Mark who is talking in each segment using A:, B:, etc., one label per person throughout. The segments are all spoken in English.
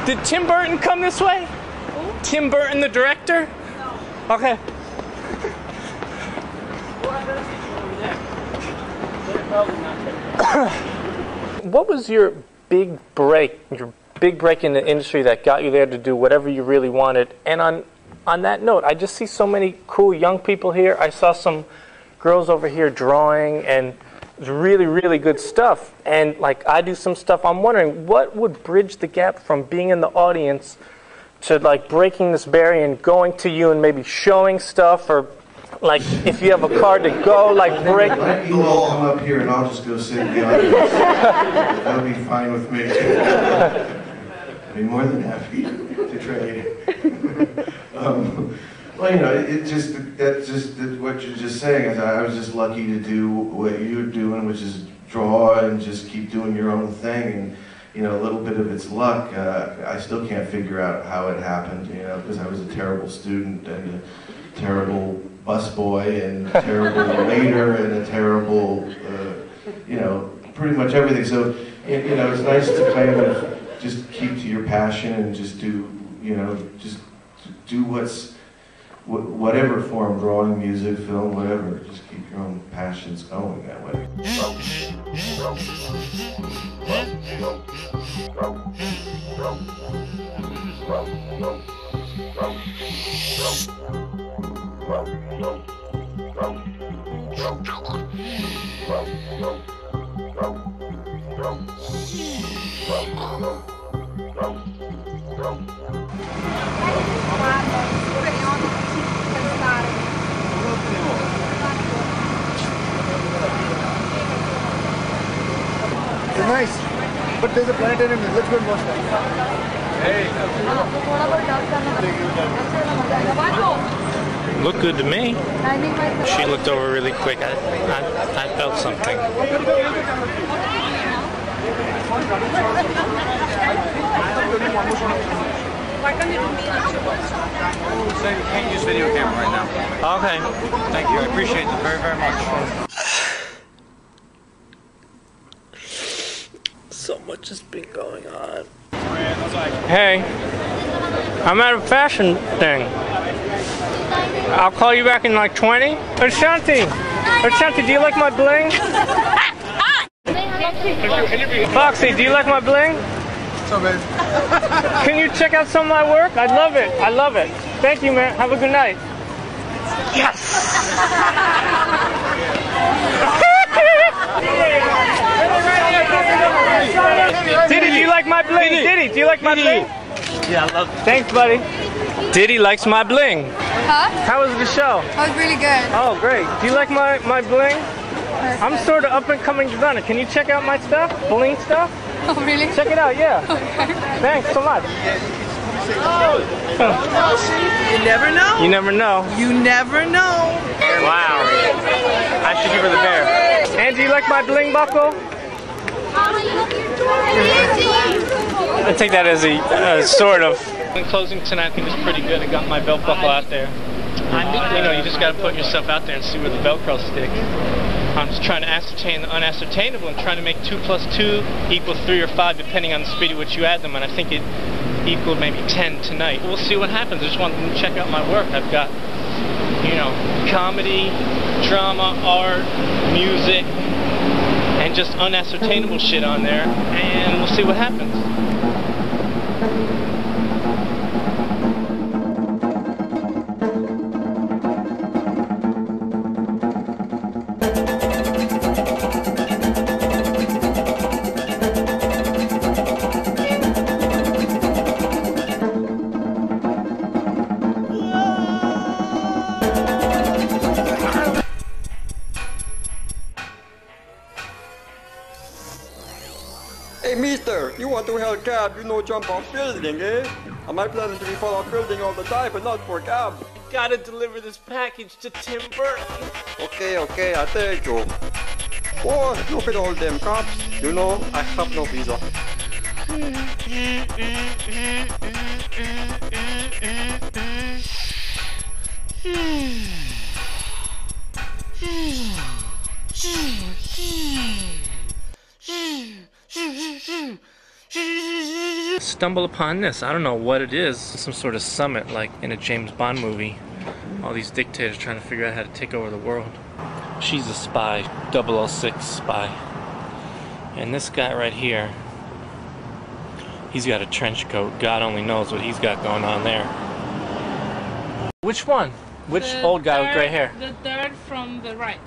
A: Did Tim Burton come this way? Who? Tim Burton, the director? No. Okay. What was your big break in the industry that got you there to do whatever you really wanted? And on that note, I just see so many cool young people here. I saw some girls over here drawing, and it's really, really good stuff. And like, I do some stuff. I'm wondering what would bridge the gap from being in the audience to like breaking this barrier and going to you and maybe showing stuff, or like if you have a card to go, like break.
B: Let you all come up here and I'll just go sit in the audience. That'll be fine with me. I'd be more than happy to trade. Well, you know, that's just what you're just saying. Is I was just lucky to do what you're doing, which is draw and just keep doing your own thing. And you know, a little bit of it's luck. I still can't figure out how it happened. You know, because I was a terrible student and a terrible busboy and a terrible waiter and a terrible, you know, pretty much everything. So you know, it's nice to kind of just keep to your passion and just do, you know, just do whatever form, drawing, music, film, whatever, just keep your own passions going that way.
C: It's nice, but there's a planetarium. Let's go and watch that. Hey.
A: Looked good to me. She looked over really quick. I felt something.
D: So you can't use video camera right now.
A: Okay.
D: Thank you. I appreciate it very, very much.
A: So much has been going on. Hey, I'm at a fashion thing. I'll call you back in like 20. Ashanti! Ashanti, do you like my bling? Foxy, do you like my bling?
C: So, babe.
A: Can you check out some of my work? I love it. I love it. Thank you, man. Have a good night. Yes! Diddy, do you like my bling? Diddy, do you like my bling? Yeah, I love it. Thanks, buddy. Diddy likes my bling.
E: Huh?
A: How was the show?
E: That was really good.
A: Oh, great. Do you like my bling?
E: Perfect.
A: I'm sort of up and coming designer. Can you check out my stuff? Bling stuff?
E: Oh, really?
A: Check it out, yeah.
E: Okay.
A: Thanks so much.
F: You never know.
A: You never know.
F: You never know.
A: Wow. I should give her the bear. And do you like my bling buckle? I take that as a sort of. In closing tonight, I think it's pretty good. I got my belt buckle out there. You know, you just got to put yourself out there and see where the Velcro sticks. I'm just trying to ascertain the unascertainable and trying to make 2 + 2 = 3 or 5, depending on the speed at which you add them. And I think it equaled maybe 10 tonight. We'll see what happens. I just want them to check out my work. I've got, you know, comedy, drama, art, music, and just unascertainable shit on there. And we'll see what happens.
G: Hey, mister, you want to hail a cab, you know jump off building, eh? Am I planning to be fall off building all the time, but not for cab?
A: You gotta deliver this package to Tim Burton.
G: Okay, I take you. Oh, look at all them cops. You know, I have no visa.
A: Stumble upon this. I don't know what it is. Some sort of summit like in a James Bond movie. All these dictators trying to figure out how to take over the world. She's a spy, 006 spy. And this guy right here, he's got a trench coat. God only knows what he's got going on there. Which one? Which old guy with gray hair?
E: The third from the right.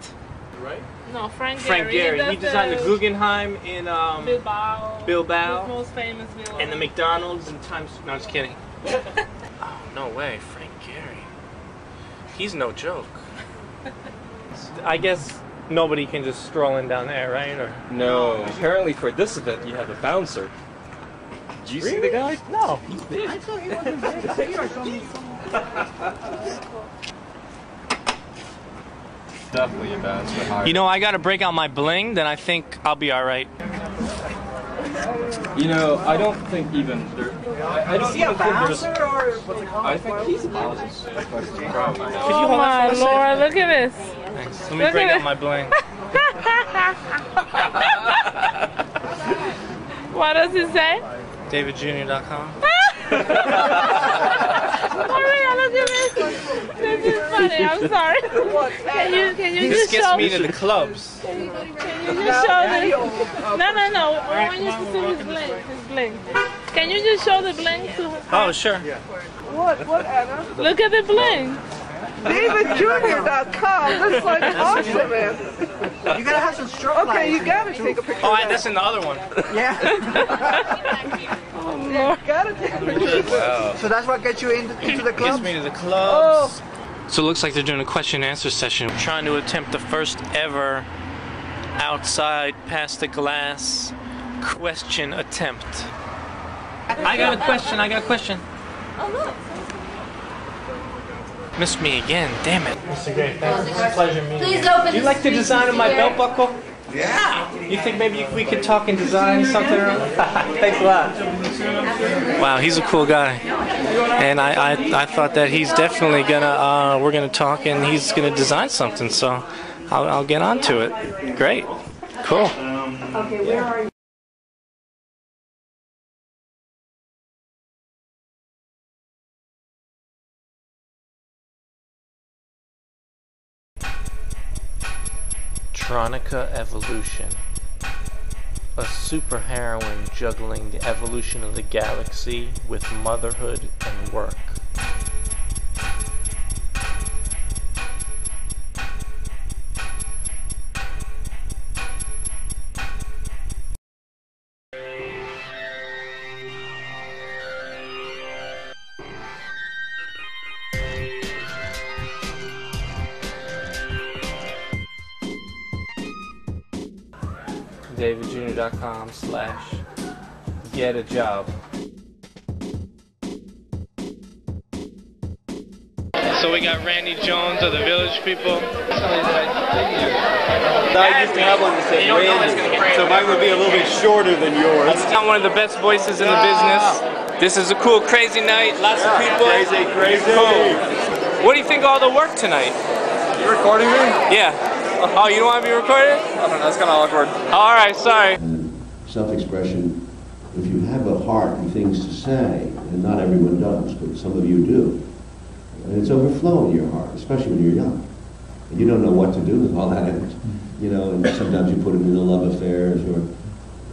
A: Right?
E: No, Frank
A: Gehry. He designed the Guggenheim in
E: Bilbao.
A: Bilbao.
E: His most famous building.
A: And the McDonald's in Times. No, I'm just kidding. Oh, no way, Frank Gehry. He's no joke. I guess nobody can just stroll in down there, right? Or
G: No. Apparently for this event you have a bouncer. Did you see the guy?
A: no.
C: I thought he wasn't there or something.
G: Definitely a bouncer.
A: You know, I gotta break out my bling, then I think I'll be alright.
G: You know, I don't think even there. I don't even think there's. I think he's a bouncer.
E: Oh my lord, look at this.
A: Thanks. Let me break out my bling.
E: What does it say?
A: DavidJr.com.
E: Maria, look at this. This is funny, I'm sorry. Can you
A: This
E: just
A: gets
E: show
A: me to the clubs.
E: Can you just show this? No. I want you to see his bling. Can you just show the bling to her?
A: Oh, sure.
C: What, Anna?
E: Look at the bling.
C: DavidJr.com. That's like awesome, man.
F: You gotta have some stroke
C: Okay,
F: lights.
C: you gotta take a picture.
A: Oh,
C: of that.
A: that's in the other one.
F: Yeah.
C: You gotta take a picture.
G: Wow.
F: So that's what gets you into the
A: Gets
F: club?
A: me to the clubs. So it looks like they're doing a question and answer session. We're trying to attempt the first ever outside past the glass question attempt. I got a question.
E: Oh, look.
A: Missed me again, damn it. Mr. Gray, thanks. It's a pleasure meeting you.
H: Please open
A: Do you
H: the
A: like the
H: screen
A: design of my
H: here.
A: belt buckle?
F: Yeah.
A: You think maybe we could talk and design something? Thanks a lot. Wow, he's a cool guy. And I thought that he's definitely gonna, we're gonna talk and he's gonna design something, so I'll get on to it. Great. Cool.
H: Okay, where are you?
A: Tronica Evolution. A superheroine juggling the evolution of the galaxy with motherhood and work. DavidJr.com/get-a-job. So we got Randy Jones of the Village People.
G: I used to have one that said Randy, so mine would be a little bit shorter than yours.
A: I'm one of the best voices in the business. This is a cool, crazy night. Lots of people.
G: Crazy.
A: Cool. What do you think of all the work tonight?
G: You recording me?
A: Yeah. Oh, you don't want to be recorded?
G: I don't know, that's kind of awkward.
A: All right, sorry.
I: Self-expression, if you have a heart and things to say, and not everyone does, but some of you do, and it's overflowing your heart, especially when you're young. And you don't know what to do with all that energy. You know, and sometimes you put it into love affairs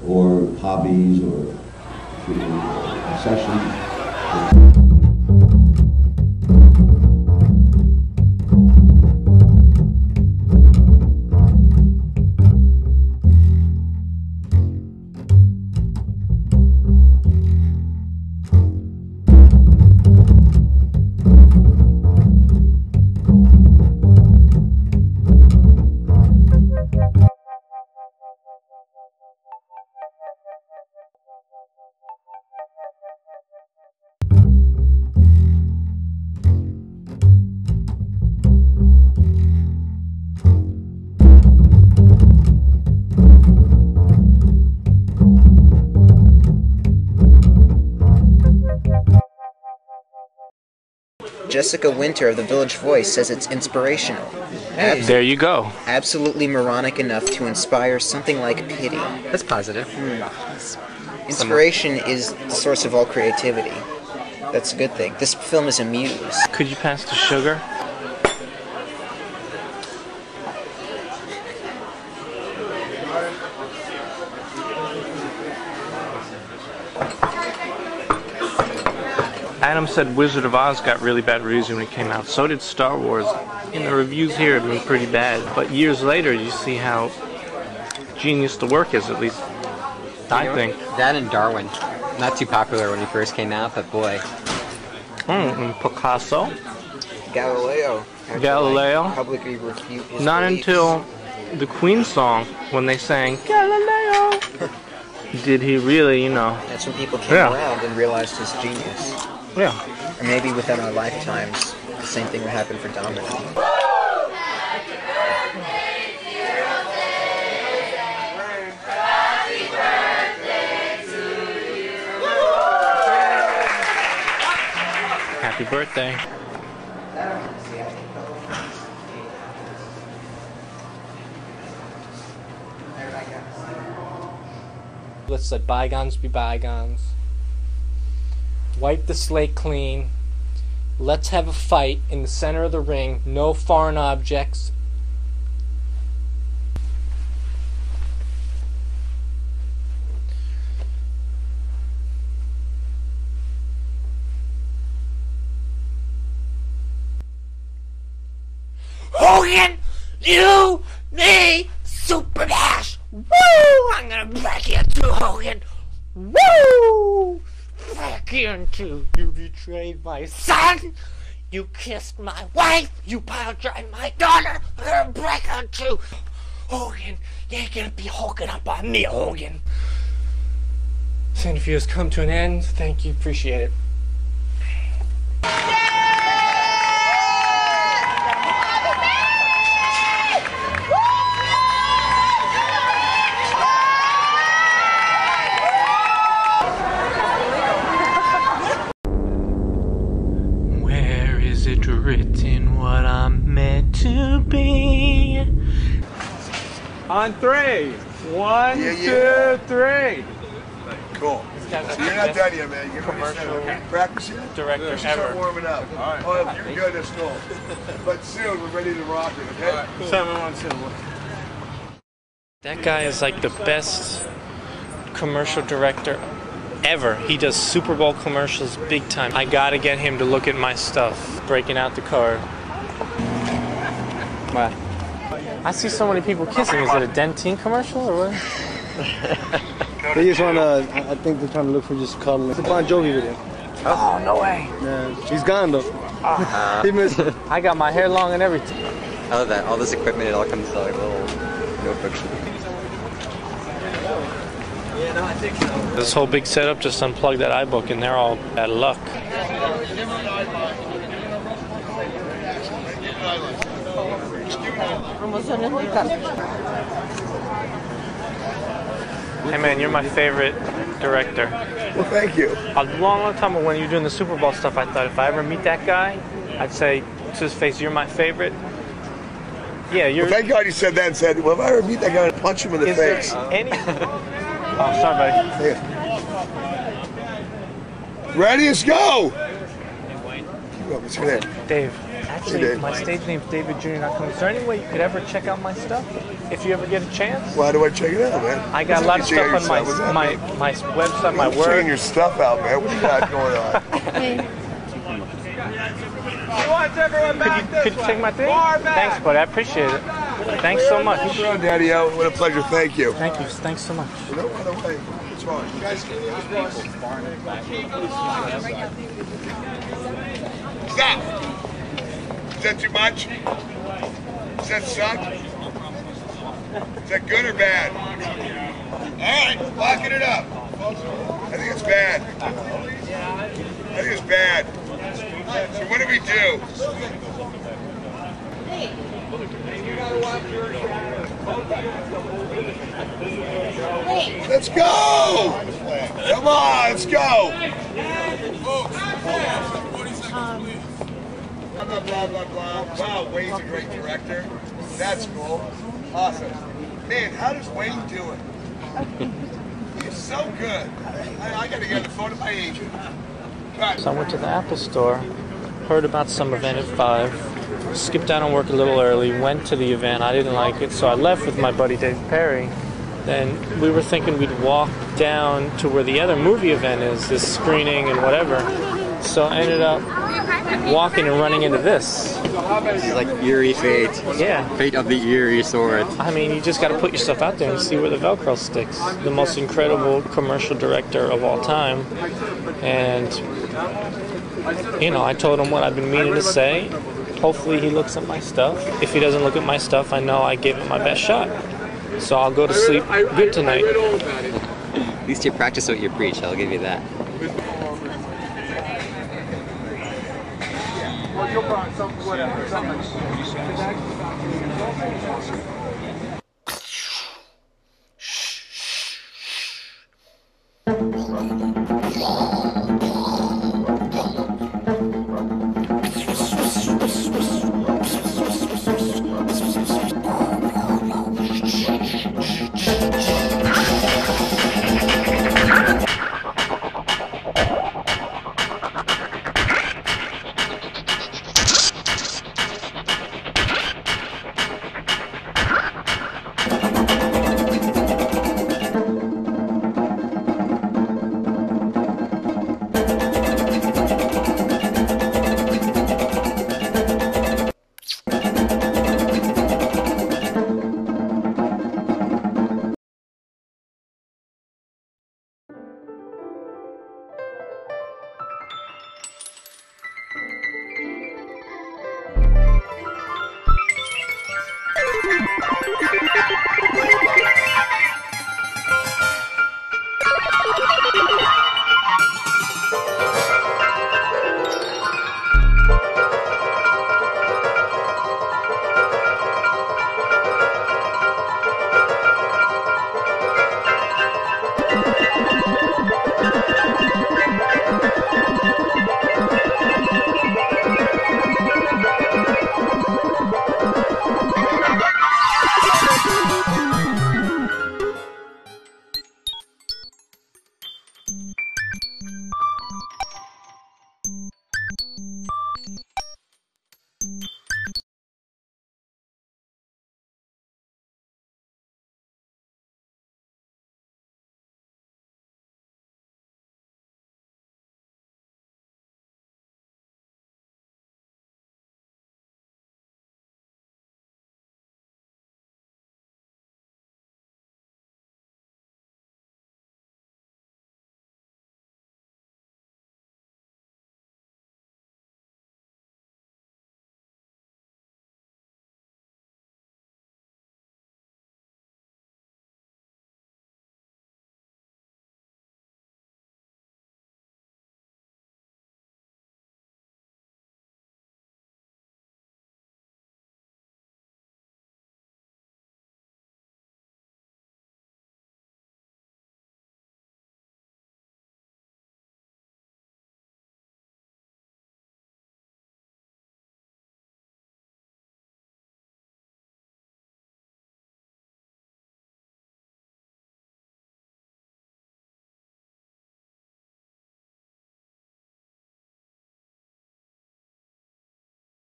I: or hobbies or obsessions.
J: Jessica Winter of The Village Voice says it's inspirational.
A: There you go.
J: Absolutely moronic enough to inspire something like pity.
F: That's positive.
J: Inspiration is the source of all creativity. That's a good thing. This film is a muse.
A: Could you pass the sugar? Adam said Wizard of Oz got really bad reviews when it came out. So did Star Wars. And the reviews here have been pretty bad. But years later, you see how genius the work is, at least I think.
H: That and Darwin. Not too popular when he first came out, but boy.
A: And Picasso.
J: Galileo.
A: Galileo.
J: Publicly refute his
A: Not
J: beliefs.
A: until the Queen song, when they sang Galileo, did he really, you know.
J: That's when people came around and realized his genius.
A: Yeah.
J: Or maybe within our lifetimes, the same thing would happen for Dominic.
A: Happy birthday. Let's let bygones be bygones. Wipe the slate clean. Let's have a fight in the center of the ring. No foreign objects.
K: Hogan, you, me, Super Dash. Woo! I'm gonna break you too, Hogan. Woo! Break you into. You betrayed my son. You kissed my wife. You pile drive my daughter. I'm gonna break her too. Hogan, you ain't gonna be hulking up on me, Hogan.
A: This interview has come to an end. Thank you. Appreciate it. Written what I'm meant to be.
D: On three. One, two, three.
C: Cool. So you're not done yet, man. You're commercial practice yet?
A: Director
C: Let's start warming up. All right. Oh, if you're good, that's cool. But soon, we're ready to rock it, okay?
A: Right, cool. 712. That guy is like the best commercial director ever. He does Super Bowl commercials big time. I gotta get him to look at my stuff. Breaking out the card. What? I see so many people kissing. Is it a Dentine commercial or what?
C: They just want to, I think they're trying to look for just cuddling. It's a Bon Jovi video.
A: Oh, no way.
C: Yeah, he's gone though. He missed it.
A: I got my hair long and everything.
H: I love that. All this equipment, it all comes to like little notebooks.
K: Yeah, no, I think so.
A: This whole big setup, just unplug that iBook and they're all bad luck. Hey man, you're my favorite director.
C: Well, thank you.
A: A long time ago when you were doing the Super Bowl stuff, I thought if I ever meet that guy, I'd say to his face, you're my favorite. Yeah, you're...
C: Well, thank God you said that and said, well, if I ever meet that guy, I'd punch him in the face.
A: Any... Oh, sorry, buddy.
C: Ready? Let's go! What's your name?
A: Dave. Actually, my stage name's David Jr. Is there any way you could ever check out my stuff? If you ever get a chance?
C: Why do I check it out, man?
A: I got a lot of stuff on my website, my work.
C: Checking your stuff out, man. What do you got going on?
A: Could you take my thing? Thanks, buddy. I appreciate it. Thanks so much.
C: Keep it on, Daddy. What a pleasure. Thank you.
A: Thank you. Thanks so much.
C: No other way. What's wrong? You guys can Stop! Is that too much? Does that suck? Is that good or bad? Alright, locking it up. I think it's bad. I think it's bad. So what do we do? Let's go! Come on, let's go! Blah, blah, blah, blah. Wow, Wayne's a great director. That's cool. Awesome. Man, how does Wayne do it? He's So good. I got to get a photo of my agent. Right.
A: So I went to the Apple store, heard about some event at 5, skipped out on work a little early, went to the event. I didn't like it, so I left with my buddy Dave Perry. Then we were thinking we'd walk down to where the other movie event is, this screening and whatever. So I ended up walking and running into this.
H: This is like eerie fate.
A: Yeah.
H: Fate of the eerie sort.
A: I mean, you just got to put yourself out there and see where the Velcro sticks. The most incredible commercial director of all time. And, you know, I told him what I've been meaning to say. Hopefully he looks at my stuff. If he doesn't look at my stuff, I know I gave it my best shot. So I'll go to sleep good tonight.
H: At least you practice what you preach, I'll give you that.
K: Thank you.